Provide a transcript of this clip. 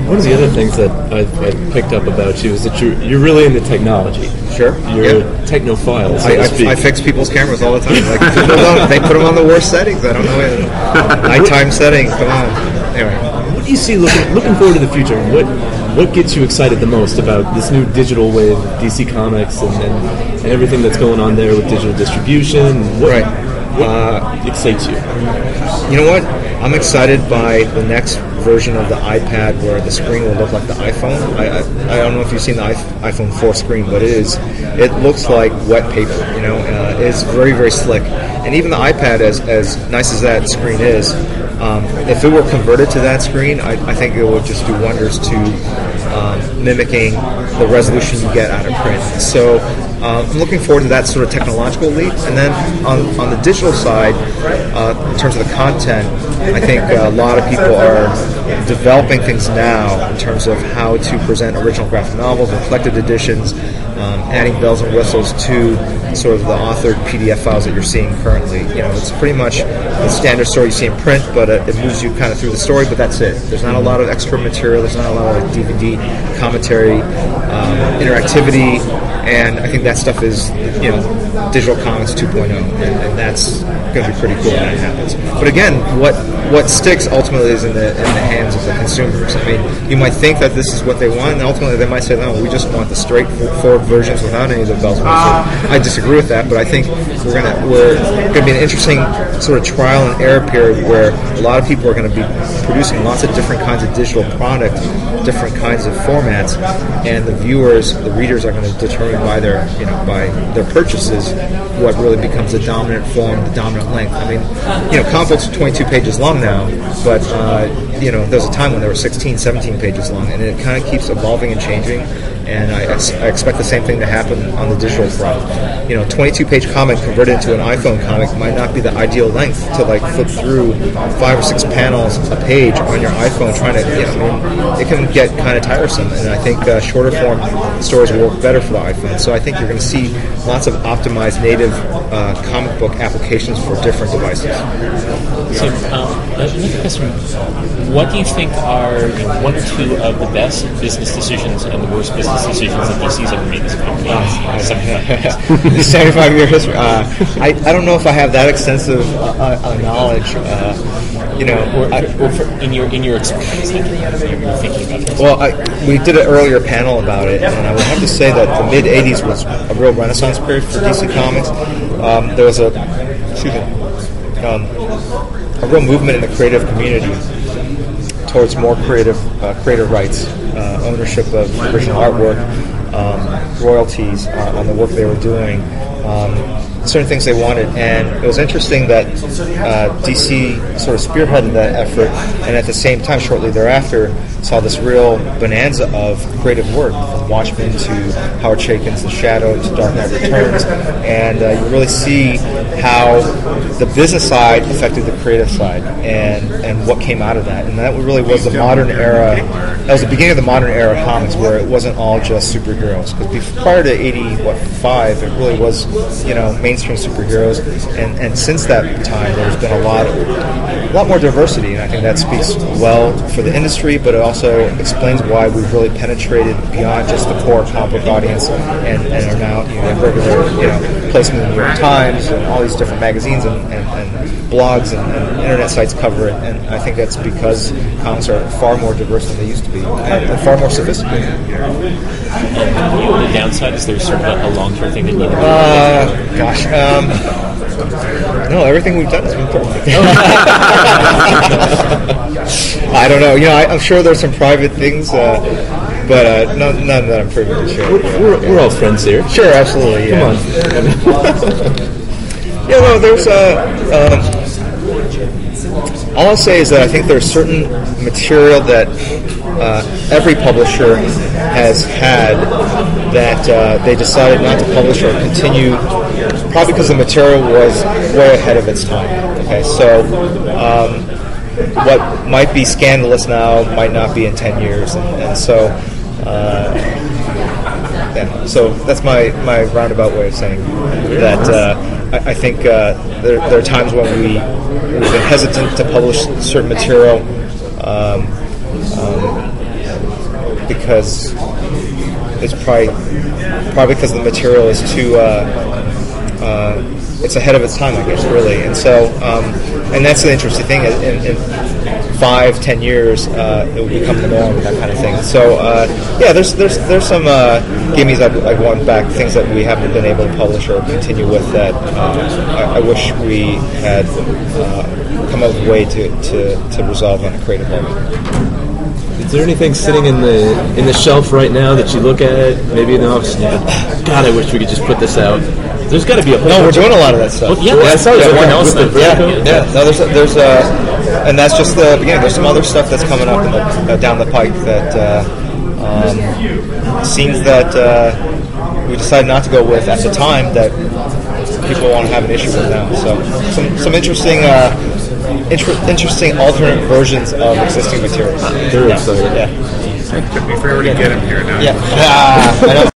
One of the other things that I've picked up about you is that you're really into technology. Sure. You're a technophile, so to speak. I fix people's cameras all the time. Like, they put them on the worst settings. I don't know. Nighttime settings. Come on. Anyway. What do you see looking forward to the future? What gets you excited the most about this new digital wave of DC Comics and everything that's going on there with digital distribution? What excites you? You know what? I'm excited by the next version of the iPad where the screen will look like the iPhone. I don't know if you've seen the iPhone 4 screen, but it looks like wet paper. It's very, very slick. And even the iPad, as nice as that screen is, if it were converted to that screen, I think it would just do wonders to mimicking the resolution you get out of print. So I'm looking forward to that sort of technological leap. And then on the digital side, in terms of the content, I think a lot of people are developing things now in terms of how to present original graphic novels and collected editions, adding bells and whistles to sort of the authored PDF files that you're seeing currently. It's pretty much the standard story you see in print, but it moves you kind of through the story, but that's it. There's not a lot of extra material. There's not a lot of DVD commentary, interactivity, and I think that stuff is, digital comics 2.0, and that's going to be pretty cool when that happens. But again, what sticks ultimately is in the hands of the consumers. I mean, you might think that this is what they want, and ultimately they might say, no, we just want the straightforward versions without any of the bells and whistles. I disagree with that, but I think we're going to be an interesting sort of trial and error period where a lot of people are going to be producing lots of different kinds of digital product, different kinds of formats, and the viewers, the readers, are going to determine by their purchases what really becomes the dominant form, the dominant length. I mean, comic books are 22 pages long now, but there was a time when they were 16, 17 pages long, and it kind of keeps evolving and changing. And I expect the same thing to happen on the digital front. 22-page comic converted into an iPhone comic might not be the ideal length to flip through 5 or 6 panels a page on your iPhone. Trying to, it can get kind of tiresome. And I think shorter form stories will work better for the iPhone. So I think you're going to see lots of optimized native comic book applications for different devices. So, another question: what do you think are one or two of the best business decisions and the worst business decisions that DC's ever made as a company? 75-year history. I don't know if I have that extensive knowledge. In your experience, you're thinking about this. Well, we did an earlier panel about it, and I would have to say that the mid '80s was a real renaissance period for DC Comics. There was a real movement in the creative community towards more creative rights, ownership of original artwork, royalties on the work they were doing, certain things they wanted. And it was interesting that DC sort of spearheaded that effort, and at the same time, shortly thereafter, saw this real bonanza of creative work, from Watchmen to Howard Chaykin's The Shadow to Dark Knight Returns, and you really see how the business side affected the creative side, and what came out of that. And that really was the modern era. That was the beginning of the modern era of comics, where it wasn't all just superheroes. Because prior to '85, it really was, mainstream superheroes. And since that time, there's been a lot more diversity, and I think that speaks well for the industry, but it also explains why we've really penetrated beyond just the core comic book audience, and are now regular placement in the New York Times and all these different magazines and blogs and internet sites cover it. And I think that's because comics are far more diverse than they used to be, and far more sophisticated. The downside is there's sort of a long-term thing that you need to do. No, everything we've done has been perfect. I don't know. I'm sure there's some private things, but none that I'm privy to share. We're all friends here. Sure, absolutely. Yeah. Come on. There's all I'll say is that I think there's certain material that every publisher has had that they decided not to publish or continue, probably because the material was way ahead of its time. Okay, so what might be scandalous now might not be in 10 years, and so so that's my roundabout way of saying that I think there are times when we've been hesitant to publish certain material because it's probably because the material is too it's ahead of its time, I guess, really. And so and that's the interesting thing. In 5-10 years, it will become the norm, that kind of thing. So yeah, there's some gimmies I've won back, things that we haven't been able to publish or continue with that I wish we had come up with a way to resolve on a creative level. Is there anything sitting in the shelf right now that you look at, maybe in the office, God, I wish we could just put this out? There's got to be a whole. No, we're doing a lot of that stuff. Well, yeah, I saw everyone else with the Yeah. No, there's and that's just the beginning. There's some other stuff that's coming up down the pike that scenes that we decided not to go with at the time that people want to have an issue with now. So some interesting alternate versions of existing materials. Very exciting. Yeah. Took me forever to get him here now. Yeah. I know.